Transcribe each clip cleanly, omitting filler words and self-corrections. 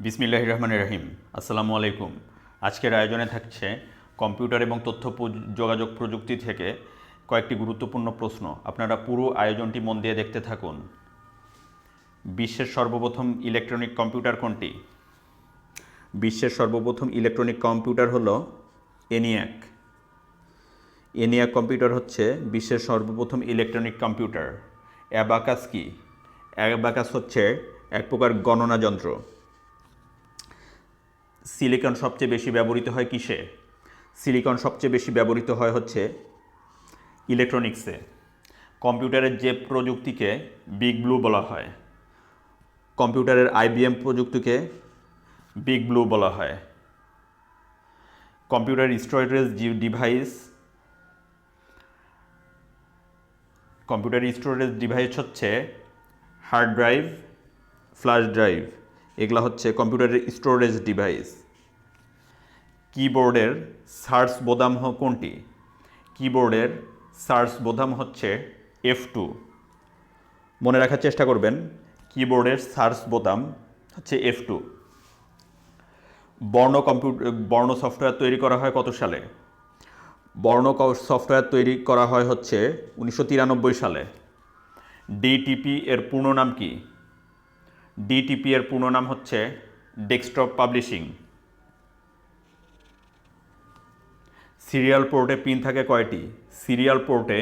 বিসমিল্লাহির রহমানির রহিম। আসসালামু আলাইকুম। আজকের আয়োজনে থাকছে কম্পিউটার এবং তথ্য যোগাযোগ প্রযুক্তি থেকে কয়েকটি গুরুত্বপূর্ণ প্রশ্ন। আপনারা পুরো আয়োজনটি মন দিয়ে দেখতে থাকুন। বিশ্বের সর্বপ্রথম ইলেকট্রনিক কম্পিউটার কোনটি? বিশ্বের সর্বপ্রথম ইলেকট্রনিক কম্পিউটার হলো এনিয়াক। এনিয়াক কম্পিউটার হচ্ছে বিশ্বের সর্বপ্রথম ইলেকট্রনিক কম্পিউটার। অ্যাবাকাস কি? অ্যাবাকাস হচ্ছে এক প্রকার গণনা যন্ত্র। সিলিকন সবচেয়ে বেশি ব্যবহৃত হয় কিসে? সিলিকন সবচেয়ে বেশি ব্যবহৃত হয় হচ্ছে ইলেকট্রনিক্সে। কম্পিউটারের যে প্রযুক্তিকে বিগ ব্লু বলা হয়, কম্পিউটারের আইবিএম প্রযুক্তিকে বিগ ব্লু বলা হয়। কম্পিউটার স্টোরেজ ডিভাইস হচ্ছে হার্ড ড্রাইভ, ফ্ল্যাশ ড্রাইভ। এগুলো হচ্ছে কম্পিউটারের স্টোরেজ ডিভাইস। কিবোর্ডের সার্চ বোতাম কোনটি? কিবোর্ডের সার্চ বোতাম হচ্ছে F2। মনে রাখার চেষ্টা করবেন, কিবোর্ডের সার্চ বোতাম হচ্ছে F2। বর্ণ সফটওয়্যার তৈরি করা হয় কত সালে? বর্ণ সফটওয়্যার তৈরি করা হয় হচ্ছে 1993 সালে। ডিটিপি এর পূর্ণ নাম কি? ডিটিপি এর পূর্ণ নাম হচ্ছে ডেস্কটপ পাবলিশিং। সিরিয়াল পোর্টে পিন থাকে কয়টি? সিরিয়াল পোর্টে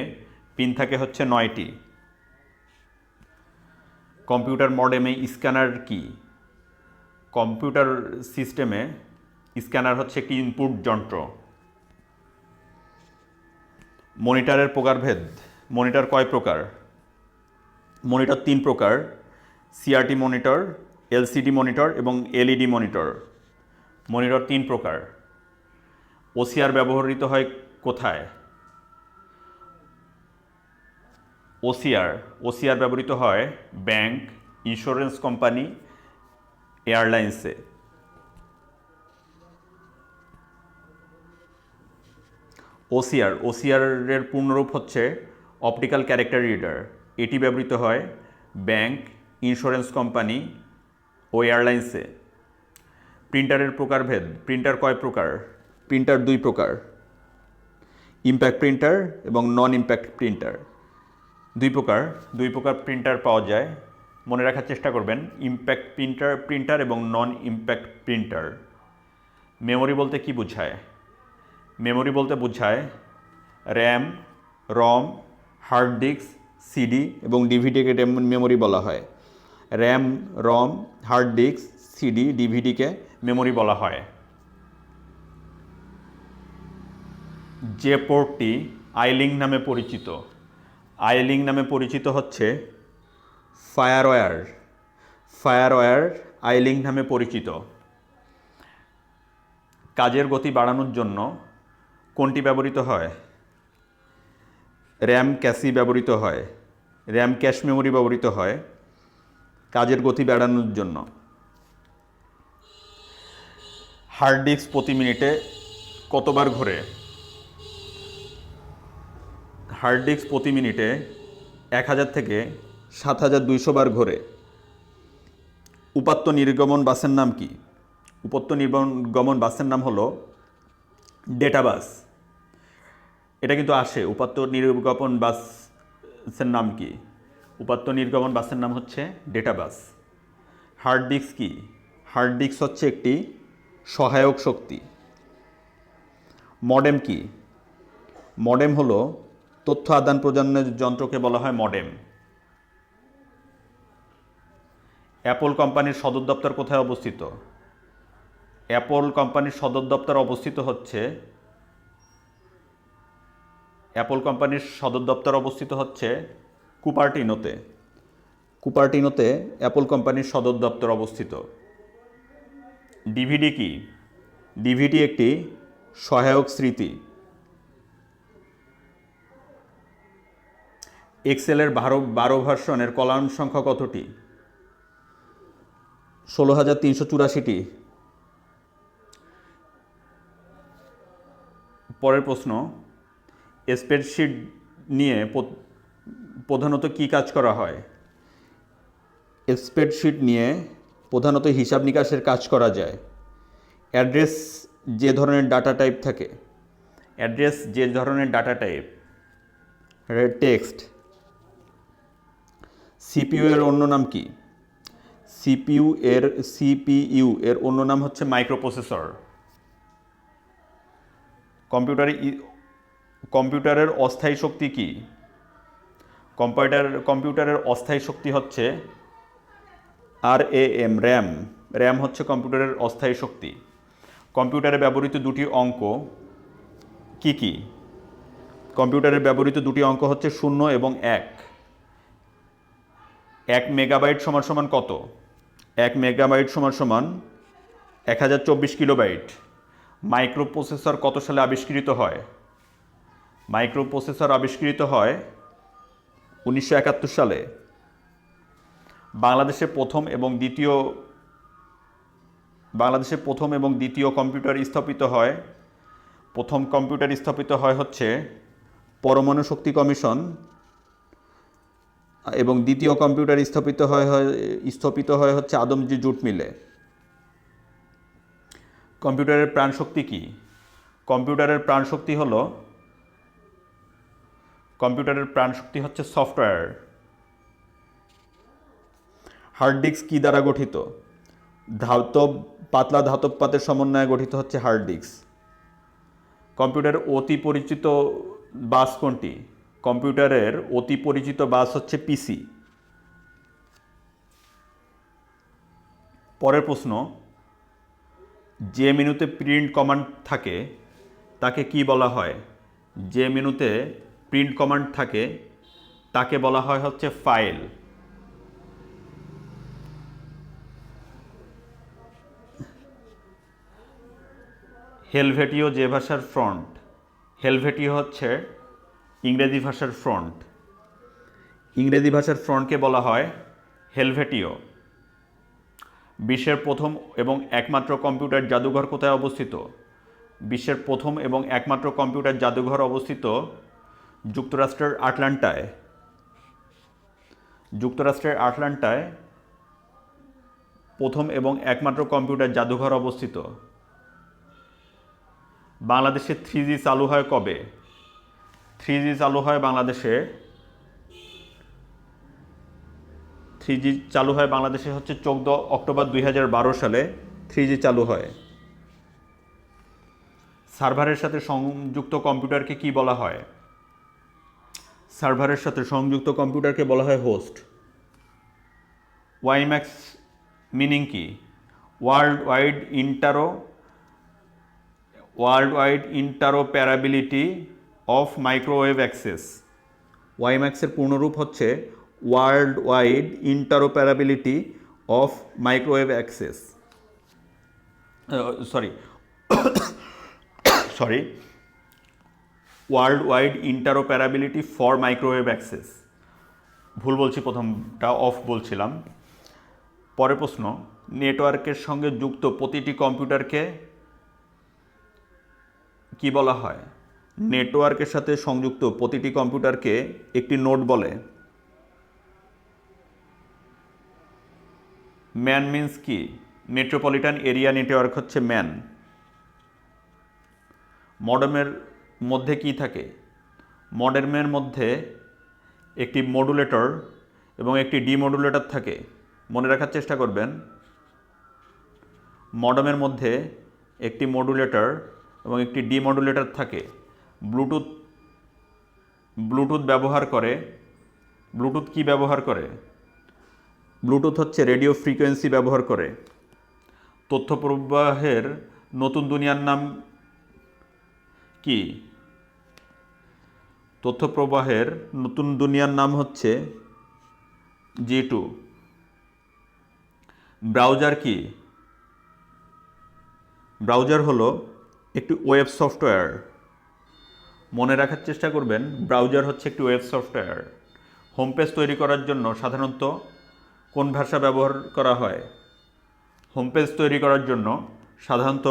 পিন থাকে হচ্ছে 9টি। কম্পিউটার মডেমে স্ক্যানার কি? কম্পিউটার সিস্টেমে স্ক্যানার হচ্ছে একটি ইনপুট যন্ত্র। মনিটরের প্রকারভেদ। মনিটর কয় প্রকার? মনিটর 3 প্রকার: সিআরটি মনিটর, এলসিডি মনিটর এবং এলইডি মনিটর। মনিটর 3 প্রকার। ওসিআর ব্যবহৃত হয় কোথায়? ওসিআর ব্যবহৃত হয় ব্যাংক, ইন্স্যুরেন্স কোম্পানি, এয়ারলাইন্সে। ওসিআরের পূর্ণরূপ হচ্ছে অপটিক্যাল ক্যারেক্টার রিডার। এটি ব্যবহৃত হয় ব্যাংক, ইন্স্যুরেন্স কোম্পানি ও এয়ারলাইন্সে। প্রিন্টারের প্রকারভেদ। প্রিন্টার কয় প্রকার? প্রিন্টার 2 প্রকার: ইম্প্যাক্ট প্রিন্টার এবং নন ইম্প্যাক্ট প্রিন্টার। দুই প্রকার প্রিন্টার পাওয়া যায়। মনে রাখার চেষ্টা করবেন, ইম্প্যাক্ট প্রিন্টার এবং নন ইম্প্যাক্ট প্রিন্টার। মেমোরি বলতে কি বোঝায়? মেমোরি বলতে বোঝায় র্যাম, রম, হার্ড ডিস্ক, সিডি এবং ডিভিডিকে মেমোরি বলা হয়। র্যাম, রম, হার্ড ডিস্ক, সিডি, ডিভিডিকে মেমোরি বলা হয়। যে পোর্টটি আইলিঙ্ক নামে পরিচিত, আইলিঙ্ক নামে পরিচিত হচ্ছে ফায়ারওয়্যার আইলিঙ্ক নামে পরিচিত। কাজের গতি বাড়ানোর জন্য কোনটি ব্যবহৃত হয়? র্যাম ক্যাশি ব্যবহৃত হয়। র্যাম ক্যাশ মেমোরি ব্যবহৃত হয় কাজের গতি বাড়ানোর জন্য। হার্ড ডিস্ক প্রতি মিনিটে কতবার ঘোরে? হার্ড ডিস্ক প্রতি মিনিটে 1000 থেকে 7200 বার ঘোরে। উপাত্ত নির্গমন বাসের নাম কি? উপাত্ত নির্গমন বাসের নাম হলো ডেটাবাস। এটা কিন্তু আসে। উপাত্ত নির্গমন বাসের নাম কি? উপাত্ত নির্গমন বাসের নাম হচ্ছে ডেটাবাস। হার্ড ডিস্ক কি? হার্ড ডিস্ক হচ্ছে একটি সহায়ক শক্তি। মডেম কি? মডেম হলো তথ্য আদান প্রদানের যন্ত্রকে বলা হয় মডেম। অ্যাপল কোম্পানির সদর দপ্তর কোথায় অবস্থিত? অ্যাপল কোম্পানির সদর দপ্তর অবস্থিত হচ্ছে কুপারটিনোতে। অ্যাপল কোম্পানির সদর দপ্তর অবস্থিত। ডিভিডি কি? ডিভিডি একটি সহায়ক স্মৃতি। এক্সেলের 12 ভার্সনের কলাম সংখ্যা কতটি? 16384টি। পরের প্রশ্ন, স্প্রেডশিট নিয়ে প্রধানত কি কাজ করা হয়? স্প্রেডশিট নিয়ে প্রধানত হিসাব নিকাশের কাজ করা যায়। অ্যাড্রেস যে ধরনের ডাটা টাইপ থাকে, অ্যাড্রেস যে ধরনের ডাটা টাইপ, টেক্সট। সিপিইউ এর অন্য নাম কি? সিপিইউ এর অন্য নাম হচ্ছে মাইক্রোপ্রসেসর। কম্পিউটারের অস্থায়ী শক্তি কি? কম্পিউটারের অস্থায়ী শক্তি হচ্ছে র্যাম। র্যাম হচ্ছে কম্পিউটারের অস্থায়ী শক্তি। কম্পিউটারে ব্যবহৃত দুটি অঙ্ক কি কি? কম্পিউটারে ব্যবহৃত দুটি অঙ্ক হচ্ছে 0 এবং 1। 1 মেগাবাইট সমান সমান কত? 1 মেগাবাইট সমান সমান 1024 কিলোবাইট। মাইক্রোপ্রসেসর কত সালে আবিষ্কৃত হয়? মাইক্রোপ্রসেসর আবিষ্কৃত হয় 1971 সালে। বাংলাদেশে প্রথম এবং দ্বিতীয় কম্পিউটার স্থাপিত হয়। প্রথম কম্পিউটার স্থাপিত হয় হচ্ছে পরমাণু শক্তি কমিশন, এবং দ্বিতীয় কম্পিউটার স্থাপিত হয় হচ্ছে আদমজি জুট মিলে। কম্পিউটারের প্রাণশক্তি কি? কম্পিউটারের প্রাণশক্তি হচ্ছে সফটওয়্যার। হার্ড ডিস্ক কি দ্বারা গঠিত? পাতলা ধাতব পাতের সমন্বয়ে গঠিত হচ্ছে হার্ড ডিস্ক। কম্পিউটারের অতি পরিচিত বাস কোনটি? কম্পিউটারের অতি পরিচিত বাস হচ্ছে পিসি। পরের প্রশ্ন, যে মেনুতে প্রিন্ট কমান্ড থাকে তাকে কি বলা হয়? যে মেনুতে প্রিন্ট কমান্ড থাকে তাকে বলা হয় হচ্ছে ফাইল। হেলভেটিও যে ভাষার ফ্রন্ট? হেলভেটিও হচ্ছে ইংরেজি ভাষার ফ্রন্ট। ইংরেজি ভাষার ফ্রন্টকে বলা হয় হেলভেটিও। বিশ্বের প্রথম এবং একমাত্র কম্পিউটার জাদুঘর কোথায় অবস্থিত? বিশ্বের প্রথম এবং একমাত্র কম্পিউটার জাদুঘর অবস্থিত যুক্তরাষ্ট্রের আটলান্টায়। প্রথম এবং একমাত্র কম্পিউটার জাদুঘর অবস্থিত। বাংলাদেশে 3G চালু হয় কবে? 3G চালু হয় বাংলাদেশে হচ্ছে 14 অক্টোবর 2012 সালে 3G চালু হয়। সার্ভারের সাথে সংযুক্ত কম্পিউটারকে কি বলা হয়? সার্ভারের সাথে সংযুক্ত কম্পিউটারকে বলা হয় হোস্ট। ওয়াইম্যাক্স মিনিং কি? World wide interoperability of microwave access. ওয়াইম্যাক্সের পূর্ণরূপ হচ্ছে world wide interoperability of microwave access. World wide interoperability for microwave access. ভুল বলছি, প্রথমটা অফ বলছিলাম। পরের প্রশ্ন, নেটওয়ার্কের সঙ্গে যুক্ত প্রতিটি কম্পিউটারকে কি বলা হয়? নেটওয়ার্কের সাথে সংযুক্ত প্রতিটি কম্পিউটারকে একটি নোড বলে। ম্যান মিন্স কি? মেট্রোপলিটন এরিয়া নেটওয়ার্ক হচ্ছে ম্যান। মডেমের মধ্যে কি থাকে? মডেমের মধ্যে একটি মডুলেটর এবং একটি ডিমডুলেটর থাকে। মনে রাখার চেষ্টা করবেন, মডেমের মধ্যে একটি মডুলেটর এবং একটি ডিমডুলেটর থাকে। ব্লুটুথ কি ব্যবহার করে? ব্লুটুথ হচ্ছে রেডিও ফ্রিকোয়েন্সি ব্যবহার করে। তথ্য প্রবাহের নতুন দুনিয়ার নাম কি? তথ্য প্রবাহের নতুন দুনিয়ার নাম হচ্ছে G2। ব্রাউজার কি? ব্রাউজার হলো একটি ওয়েব সফটওয়্যার। মনে রাখার চেষ্টা করবেন, ব্রাউজার হচ্ছে একটি ওয়েব সফটওয়্যার। হোম পেজ তৈরি করার জন্য সাধারণত কোন ভাষা ব্যবহার করা হয়? হোম পেজ তৈরি করার জন্য সাধারণত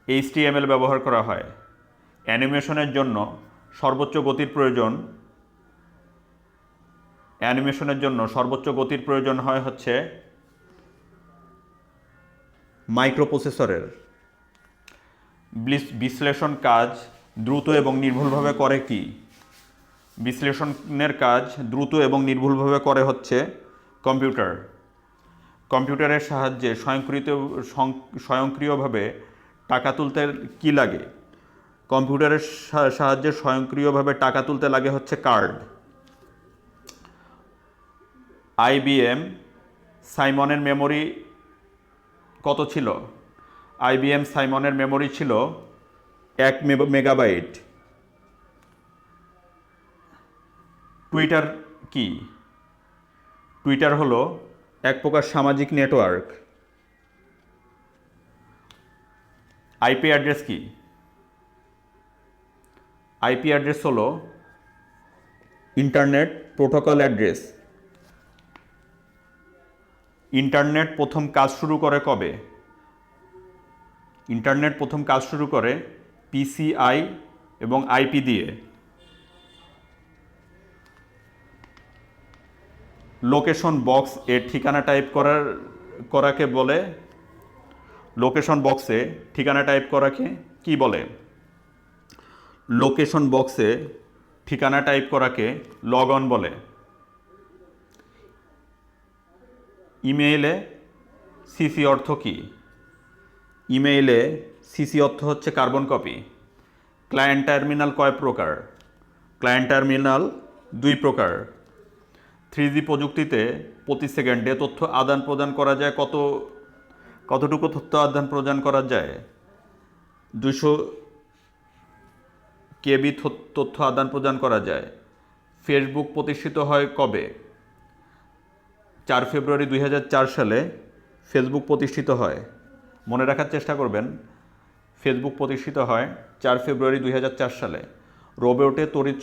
HTML ব্যবহার করা হয়। অ্যানিমেশনের জন্য সর্বোচ্চ গতির প্রয়োজন অ্যানিমেশনের জন্য সর্বোচ্চ গতির প্রয়োজন হয় হচ্ছে মাইক্রোপ্রসেসরের। বিশ্লেষণ কাজ দ্রুত এবং নির্ভুলভাবে করে কি? বিশ্লেষণের কাজ দ্রুত এবং নির্ভুলভাবে করে হচ্ছে কম্পিউটার। কম্পিউটারের সাহায্যে স্বয়ংক্রিয়ভাবে টাকা তুলতে কি লাগে? কম্পিউটারের সাহায্যে স্বয়ংক্রিয়ভাবে টাকা তুলতে লাগে হচ্ছে কার্ড। আইবিএম সাইমনের মেমোরি কত ছিল? আইবিএম সাইমনের মেমোরি ছিল 1 মেগাবাইট। টুইটার কি? টুইটার হলো এক প্রকার সামাজিক নেটওয়ার্ক। আইপি অ্যাড্রেস কি? আইপি অ্যাড্রেস হলো ইন্টারনেট প্রোটোকল অ্যাড্রেস। ইন্টারনেট প্রথম কাজ শুরু করে কবে? ইন্টারনেট প্রথম কাজ শুরু করে পিসিআই এবং আইপি দিয়ে। লোকেশন বক্স এর ঠিকানা টাইপ করাকে বলে? লোকেশন বক্সে ঠিকানা টাইপ করাকে কি বলে? লোকেশন বক্সে ঠিকানা টাইপ করাকে লগ অন বলে। ইমেইলে সিসি অর্থ কি? ইমেইলে সিসি অর্থ হচ্ছে কার্বন কপি। ক্লায়েন্ট টার্মিনাল কয় প্রকার? ক্লায়েন্ট টার্মিনাল 2 প্রকার। 3G প্রযুক্তিতে প্রতি সেকেন্ডে তথ্য আদান প্রদান করা যায় কতটুকু তথ্য আদান প্রদান করা যায়? 200 কেবি তথ্য আদান প্রদান করা যায়। ফেসবুক প্রতিষ্ঠিত হয় কবে? 4 ফেব্রুয়ারি 2004 সালে ফেসবুক প্রতিষ্ঠিত হয়। মনে রাখার চেষ্টা করবেন, ফেসবুক প্রতিষ্ঠিত হয় 4 ফেব্রুয়ারি 2004 সালে। রোবটে তড়িৎ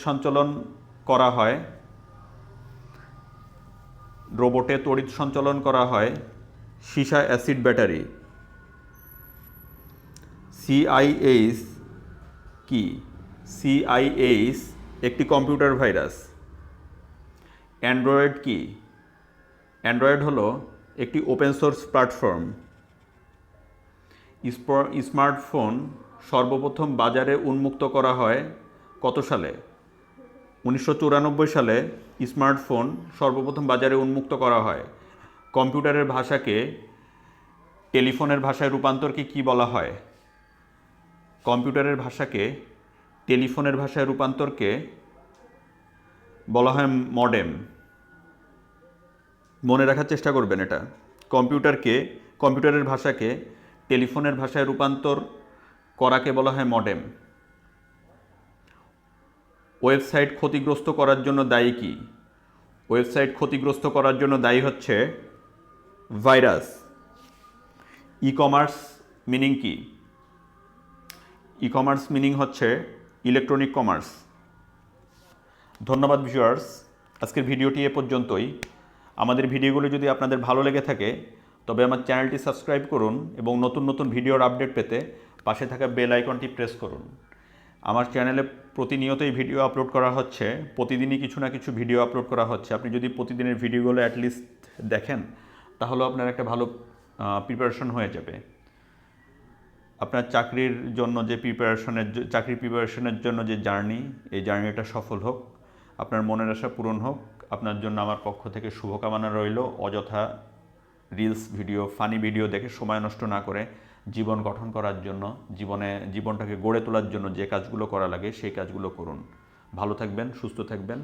সঞ্চালন করা হয় সীসা অ্যাসিড ব্যাটারি। সিআইএইচ কি? সিআইএইচ একটি কম্পিউটার ভাইরাস। অ্যান্ড্রয়েড কি? অ্যান্ড্রয়েড হলো একটি ওপেন সোর্স প্ল্যাটফর্ম। স্মার্টফোন সর্বপ্রথম বাজারে উন্মুক্ত করা হয় কত সালে? 1994 সালে স্মার্টফোন সর্বপ্রথম বাজারে উন্মুক্ত করা হয়। কম্পিউটারের ভাষাকে টেলিফোনের ভাষায় রূপান্তরকে কি বলা হয়? কম্পিউটারের ভাষাকে টেলিফোনের ভাষায় রূপান্তরকে বলা হয় মডেম। মনে রাখার চেষ্টা করবেন এটা। কম্পিউটারের ভাষাকে টেলিফোনের ভাষায় রূপান্তর করাকে বলা হয় মডেম। ওয়েবসাইট ক্ষতিগ্রস্ত করার জন্য দায়ী কি? ওয়েবসাইট ক্ষতিগ্রস্ত করার জন্য দায়ী হচ্ছে ভাইরাস। ই কমার্স মিনিং কি? ই কমার্স মিনিং হচ্ছে ইলেকট্রনিক কমার্স। ধন্যবাদ ভিউয়ার্স, আজকের ভিডিওটি এ পর্যন্তই। আমাদের ভিডিওগুলো যদি আপনাদের ভালো লেগে থাকে তবে আমার চ্যানেলটি সাবস্ক্রাইব করুন এবং নতুন নতুন ভিডিওর আপডেট পেতে পাশে থাকা বেল আইকনটি প্রেস করুন। আমার চ্যানেলে প্রতিনিয়তই ভিডিও আপলোড করা হচ্ছে, প্রতিদিনই কিছু না কিছু ভিডিও আপলোড করা হচ্ছে। আপনি যদি প্রতিদিনের ভিডিওগুলো অ্যাটলিস্ট দেখেন তাহলেও আপনার একটা ভালো প্রিপারেশন হয়ে যাবে। আপনার চাকরির প্রিপারেশনের জন্য যে জার্নি, এই জার্নিটা সফল হোক, আপনার মনের আশা পূরণ হোক। আপনার জন্য আমার পক্ষ থেকে শুভকামনা রইল। অযথা রিলস ভিডিও, ফানি ভিডিও দেখে সময় নষ্ট না করে জীবন গঠন করার জন্য, জীবনটাকে গড়ে তোলার জন্য যে কাজগুলো করা লাগে সেই কাজগুলো করুন। ভালো থাকবেন, সুস্থ থাকবেন,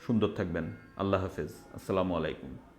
সুন্দর থাকবেন। আল্লাহ হাফেজ। আসসালামু আলাইকুম।